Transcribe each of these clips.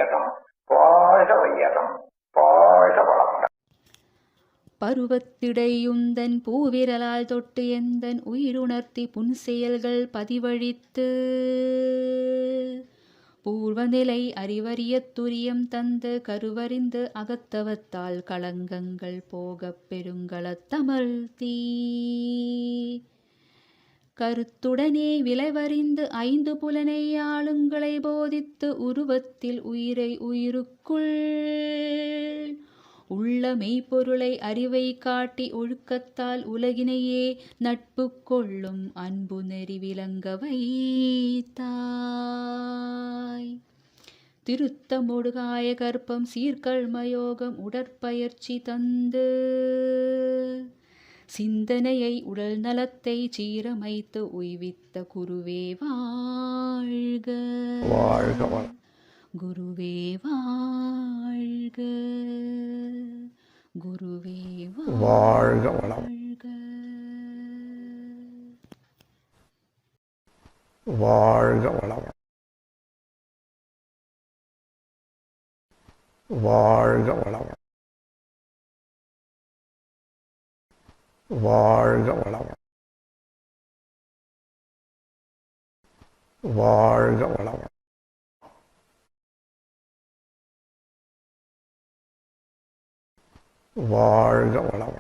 வையகம், வாழ்க வையகம், வாழ்க வளமுடன். பருவத்திடையுந்தன் பூவிரலால் தொட்டு எந்தன் உயிருணர்த்தி புன்செயல்கள் பதிவழித்து பூர்வநிலை அறிவறியத் துரியம் தந்து கருவறிந்து அகத்தவத்தால் களங்கங்கள் போகப் பெருங்களத்தமர்த்தி கருத்துடனே விளைவறிந்து 5 புலனை ஆளுங்களை போதித்து உருவத்தில் உயிரை உயிருக்குள் உள்ள மெய்ப்பொருளை அறிவை காட்டி ஒழுக்கத்தால் உலகினையே நட்பு கொள்ளும் அன்பு நெறி விளங்க வைத்தாய். திருத்தமொடுகாய கற்பம் சீர்கழ்மயோகம் உடற்பயிற்சி தந்து சிந்தனையை உடல் நலத்தை சீரமைத்து உய்வித்த குருவே வாழ்க, குருவே வாழ்க, குருவே வாழ்க, வாழ்க வளம், வாழ்க வளம், வாழ்க வளம், வாழ்க வளம், வாழ்க வளம்,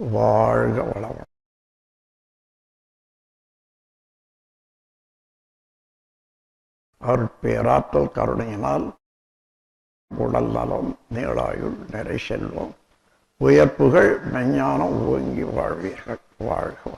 வாழ்க வளம். அருட்பேராற்றல் கருணையினால் உடல் நலம், நீளாயுள், நிறை செல்வம், உயர்ப்புகள், மெஞ்ஞானம் ஓங்கி வாழ்வீர்கள். வாழ்க.